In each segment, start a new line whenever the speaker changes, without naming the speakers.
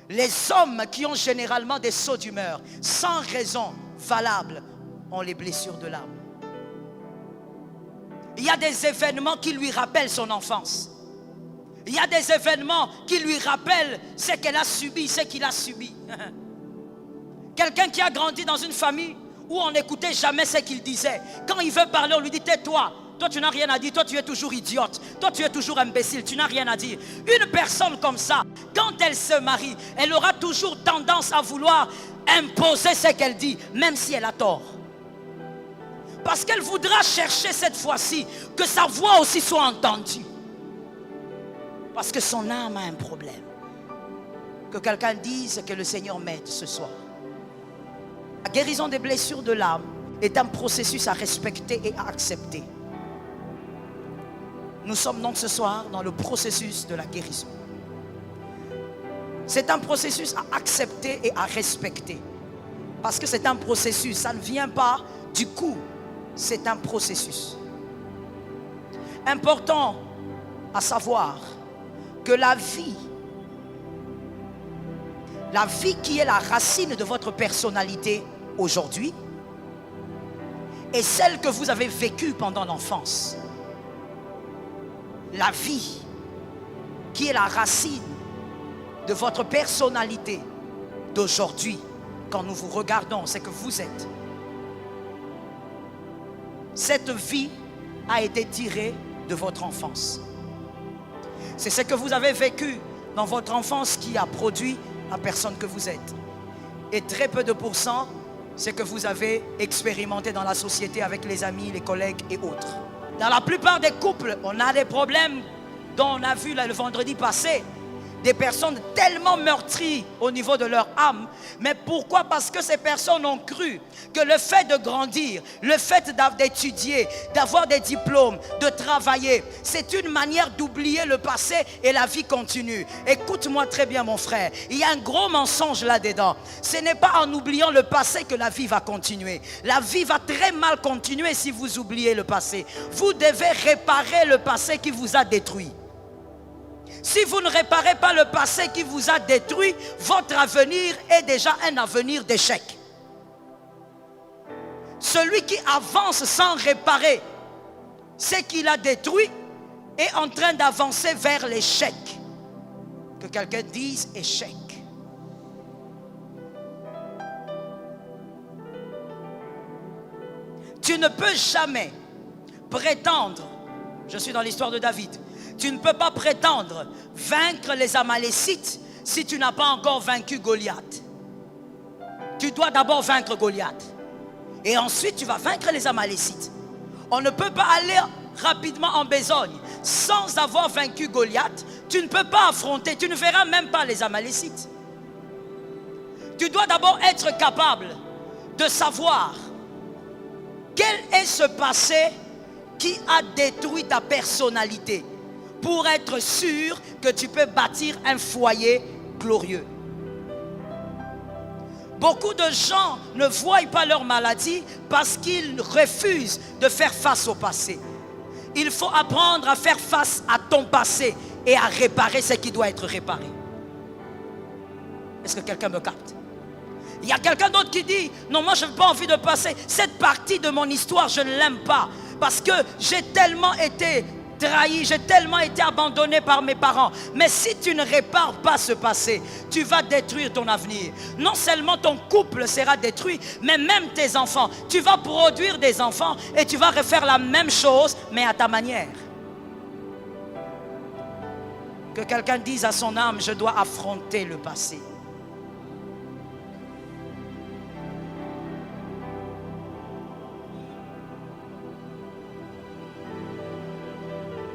Les hommes qui ont généralement des sauts d'humeur, sans raison valable, ont les blessures de l'âme. Il y a des événements qui lui rappellent son enfance. Il y a des événements qui lui rappellent ce qu'elle a subi, ce qu'il a subi. Quelqu'un qui a grandi dans une famille où on n'écoutait jamais ce qu'il disait. Quand il veut parler, on lui dit tais-toi. Toi, tu n'as rien à dire. Toi, tu es toujours idiote. Toi, tu es toujours imbécile. Tu n'as rien à dire. Une personne comme ça, quand elle se marie, elle aura toujours tendance à vouloir imposer ce qu'elle dit, même si elle a tort. Parce qu'elle voudra chercher cette fois-ci que sa voix aussi soit entendue. Parce que son âme a un problème. Que quelqu'un dise que le Seigneur m'aide ce soir. La guérison des blessures de l'âme est un processus à respecter et à accepter. Nous sommes donc ce soir dans le processus de la guérison. C'est un processus à accepter et à respecter. Parce que c'est un processus, ça ne vient pas du coup. C'est un processus. Important à savoir que la vie qui est la racine de votre personnalité aujourd'hui est celle que vous avez vécue pendant l'enfance. La vie qui est la racine de votre personnalité d'aujourd'hui, quand nous vous regardons, c'est que vous êtes. Cette vie a été tirée de votre enfance. C'est ce que vous avez vécu dans votre enfance qui a produit la personne que vous êtes. Et très peu de pourcents, c'est que vous avez expérimenté dans la société avec les amis, les collègues et autres. Dans la plupart des couples, on a des problèmes dont on a vu là, le vendredi passé. Des personnes tellement meurtries au niveau de leur âme. Mais pourquoi? Parce que ces personnes ont cru que le fait de grandir, le fait d'étudier, d'avoir des diplômes, de travailler, c'est une manière d'oublier le passé et la vie continue. Écoute-moi très bien mon frère, il y a un gros mensonge là-dedans. Ce n'est pas en oubliant le passé que la vie va continuer. La vie va très mal continuer si vous oubliez le passé. Vous devez réparer le passé qui vous a détruit. Si vous ne réparez pas le passé qui vous a détruit, votre avenir est déjà un avenir d'échec. Celui qui avance sans réparer ce qu'il a détruit est en train d'avancer vers l'échec. Que quelqu'un dise échec. Tu ne peux jamais prétendre, je suis dans l'histoire de David, tu ne peux pas prétendre vaincre les Amalécites si tu n'as pas encore vaincu Goliath. Tu dois d'abord vaincre Goliath. Et ensuite tu vas vaincre les Amalécites. On ne peut pas aller rapidement en besogne sans avoir vaincu Goliath. Tu ne peux pas affronter, tu ne verras même pas les Amalécites. Tu dois d'abord être capable de savoir quel est ce passé qui a détruit ta personnalité, pour être sûr que tu peux bâtir un foyer glorieux. Beaucoup de gens ne voient pas leur maladie parce qu'ils refusent de faire face au passé. Il faut apprendre à faire face à ton passé et à réparer ce qui doit être réparé. Est-ce que quelqu'un me capte? Il y a quelqu'un d'autre qui dit, non, moi je n'ai pas envie de passer cette partie de mon histoire, je ne l'aime pas parce que j'ai tellement été trahi, j'ai tellement été abandonné par mes parents. Mais si tu ne répares pas ce passé, tu vas détruire ton avenir. Non seulement ton couple sera détruit, mais même tes enfants. Tu vas produire des enfants et tu vas refaire la même chose, mais à ta manière. Que quelqu'un dise à son âme, je dois affronter le passé.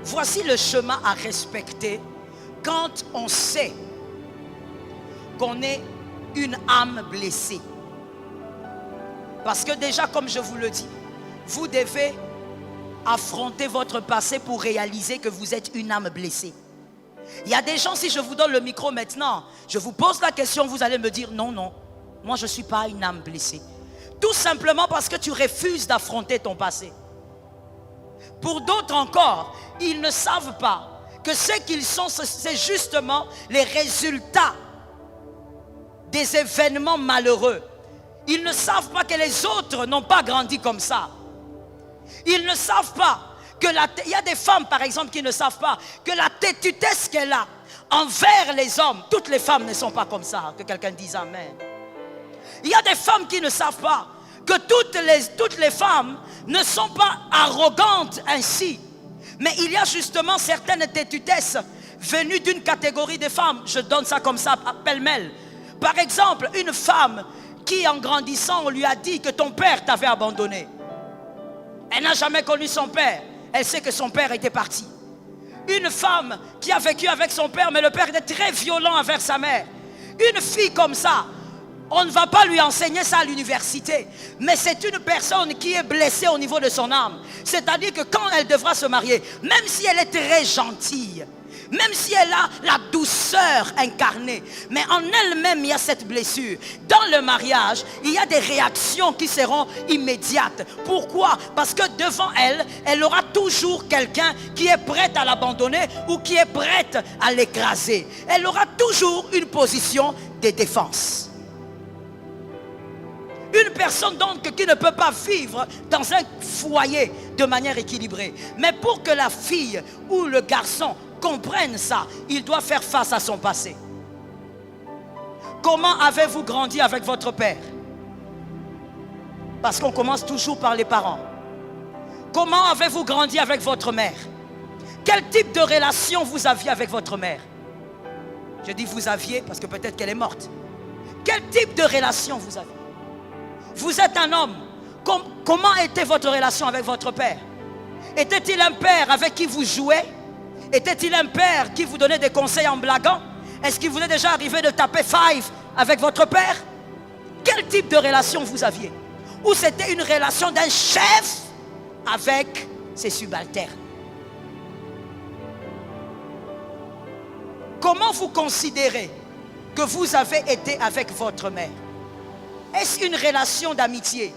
Voici le chemin à respecter quand on sait qu'on est une âme blessée. Parce que déjà, comme je vous le dis, vous devez affronter votre passé pour réaliser que vous êtes une âme blessée. Il y a des gens, si je vous donne le micro maintenant, je vous pose la question, vous allez me dire non, non, moi je ne suis pas une âme blessée. Tout simplement parce que tu refuses d'affronter ton passé. Pour d'autres encore, ils ne savent pas que ce qu'ils sont, c'est justement les résultats des événements malheureux. Ils ne savent pas que les autres n'ont pas grandi comme ça. Ils ne savent pas que il y a des femmes par exemple qui ne savent pas que la têtudesse qu'elle a envers les hommes, toutes les femmes ne sont pas comme ça. Que quelqu'un dise amen. Il y a des femmes qui ne savent pas que toutes les femmes ne sont pas arrogantes ainsi. Mais il y a justement certaines têtudesses venues d'une catégorie de femmes. Je donne ça comme ça, pêle-mêle. Par exemple, une femme qui en grandissant, on lui a dit que ton père t'avait abandonné. Elle n'a jamais connu son père. Elle sait que son père était parti. Une femme qui a vécu avec son père, mais le père était très violent envers sa mère. Une fille comme ça, on ne va pas lui enseigner ça à l'université. Mais c'est une personne qui est blessée au niveau de son âme. C'est-à-dire que quand elle devra se marier, même si elle est très gentille, même si elle a la douceur incarnée, mais en elle-même il y a cette blessure. Dans le mariage, il y a des réactions qui seront immédiates. Pourquoi? Parce que devant elle, elle aura toujours quelqu'un qui est prêt à l'abandonner ou qui est prêt à l'écraser. Elle aura toujours une position de défense. Une personne donc qui ne peut pas vivre dans un foyer de manière équilibrée. Mais pour que la fille ou le garçon comprenne ça, il doit faire face à son passé. Comment avez-vous grandi avec votre père? Parce qu'on commence toujours par les parents. Comment avez-vous grandi avec votre mère? Quel type de relation vous aviez avec votre mère? Je dis vous aviez parce que peut-être qu'elle est morte. Quel type de relation vous aviez? Vous êtes un homme. Comment était votre relation avec votre père? Était-il un père avec qui vous jouez? Était-il un père qui vous donnait des conseils en blaguant? Est-ce qu'il vous est déjà arrivé de taper five avec votre père? Quel type de relation vous aviez? Ou c'était une relation d'un chef avec ses subalternes? Comment vous considérez que vous avez été avec votre mère? Est-ce une relation d'amitié?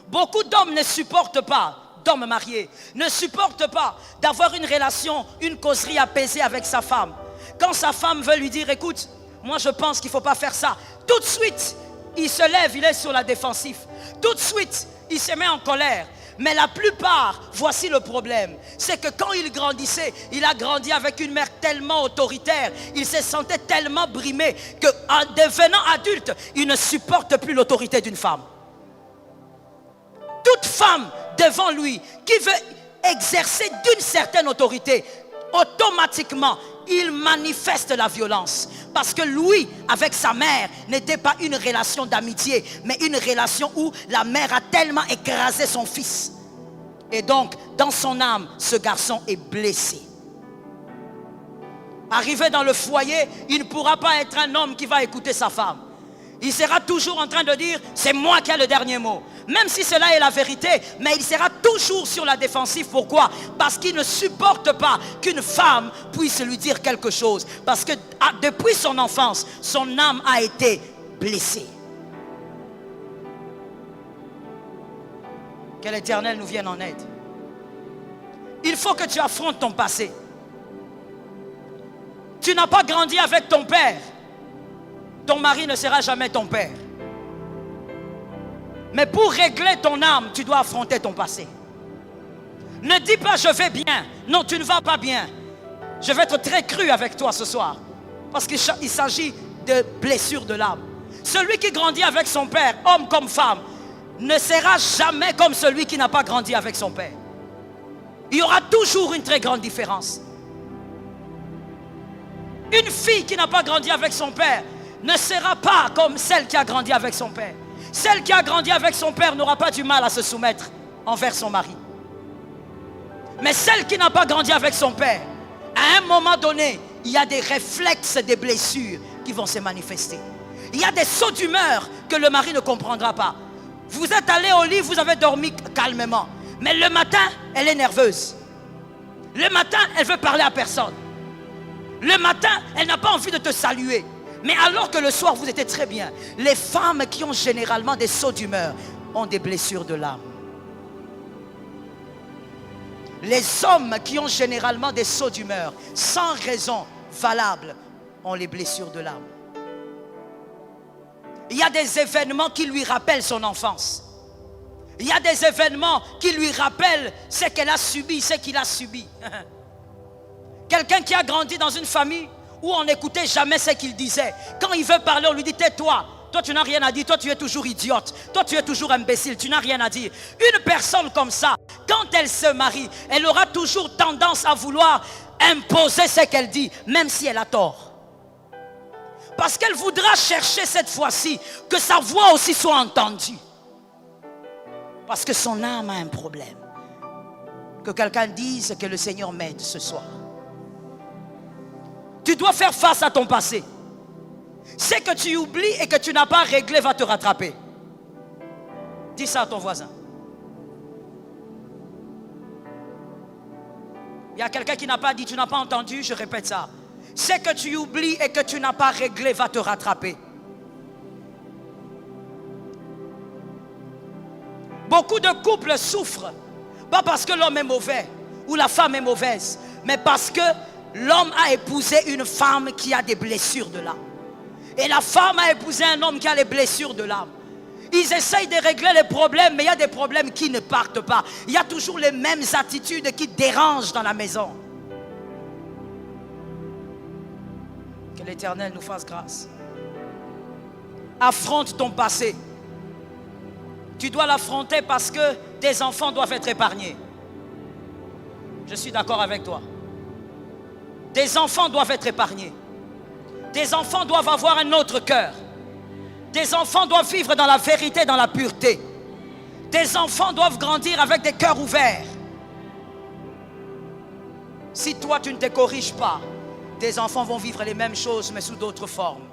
Beaucoup d'hommes ne supportent pas, d'hommes mariés, ne supportent pas d'avoir une relation, une causerie apaisée avec sa femme. Quand sa femme veut lui dire, écoute, moi je pense qu'il ne faut pas faire ça. Tout de suite, il se lève, il est sur la défensive. Tout de suite, il se met en colère. Mais la plupart, voici le problème, c'est que quand il grandissait, il a grandi avec une mère tellement autoritaire, il se sentait tellement brimé qu'en devenant adulte, il ne supporte plus l'autorité d'une femme. Toute femme devant lui qui veut exercer d'une certaine autorité, automatiquement, il manifeste la violence. Parce que lui, avec sa mère, n'était pas une relation d'amitié, mais une relation où la mère a tellement écrasé son fils. Et donc, dans son âme, ce garçon est blessé. Arrivé dans le foyer, il ne pourra pas être un homme qui va écouter sa femme. Il sera toujours en train de dire, c'est moi qui ai le dernier mot. Même si cela est la vérité, mais il sera toujours sur la défensive. Pourquoi? Parce qu'il ne supporte pas qu'une femme puisse lui dire quelque chose. Parce que depuis son enfance, son âme a été blessée. Que l'Éternel nous vienne en aide. Il faut que tu affrontes ton passé. Tu n'as pas grandi avec ton père. Ton mari ne sera jamais ton père. Mais pour régler ton âme, tu dois affronter ton passé. Ne dis pas je vais bien. Non, tu ne vas pas bien. Je vais être très cru avec toi ce soir. Parce qu'il s'agit de blessures de l'âme. Celui qui grandit avec son père, homme comme femme, ne sera jamais comme celui qui n'a pas grandi avec son père. Il y aura toujours une très grande différence. Une fille qui n'a pas grandi avec son père ne sera pas comme celle qui a grandi avec son père. Celle qui a grandi avec son père n'aura pas du mal à se soumettre envers son mari. Mais celle qui n'a pas grandi avec son père, à un moment donné, il y a des réflexes, des blessures qui vont se manifester. Il y a des sauts d'humeur que le mari ne comprendra pas. Vous êtes allé au lit, vous avez dormi calmement. Mais le matin, elle est nerveuse. Le matin, elle veut parler à personne. Le matin, elle n'a pas envie de te saluer. Mais alors que le soir, vous étiez très bien. Les femmes qui ont généralement des sauts d'humeur ont des blessures de l'âme. Les hommes qui ont généralement des sauts d'humeur, sans raison valable, ont les blessures de l'âme. il y a des événements qui lui rappellent son enfance. Il y a des événements qui lui rappellent ce qu'elle a subi, ce qu'il a subi. Quelqu'un qui a grandi dans une famille où on n'écoutait jamais ce qu'il disait. Quand il veut parler, on lui dit tais-toi. Toi, tu n'as rien à dire. Toi, tu es toujours idiote. Toi, tu es toujours imbécile. Tu n'as rien à dire. Une personne comme ça, quand elle se marie, elle aura toujours tendance à vouloir imposer ce qu'elle dit, même si elle a tort. Parce qu'elle voudra chercher cette fois-ci que sa voix aussi soit entendue. Parce que son âme a un problème. Que quelqu'un dise que le Seigneur m'aide ce soir. Tu dois faire face à ton passé. Ce que tu oublies et que tu n'as pas réglé va te rattraper. Dis ça à ton voisin. Il y a quelqu'un qui n'a pas dit, tu n'as pas entendu, je répète ça. Ce que tu oublies et que tu n'as pas réglé va te rattraper. Beaucoup de couples souffrent, pas parce que l'homme est mauvais ou la femme est mauvaise, mais parce que l'homme a épousé une femme qui a des blessures de l'âme. Et la femme a épousé un homme qui a les blessures de l'âme. Ils essayent de régler les problèmes, mais il y a des problèmes qui ne partent pas. Il y a toujours les mêmes attitudes qui dérangent dans la maison. Que l'Éternel nous fasse grâce. Affronte ton passé. Tu dois l'affronter parce que tes enfants doivent être épargnés. Je suis d'accord avec toi. Tes enfants doivent être épargnés. Tes enfants doivent avoir un autre cœur. Tes enfants doivent vivre dans la vérité, dans la pureté. Tes enfants doivent grandir avec des cœurs ouverts. Si toi tu ne te corriges pas, tes enfants vont vivre les mêmes choses mais sous d'autres formes.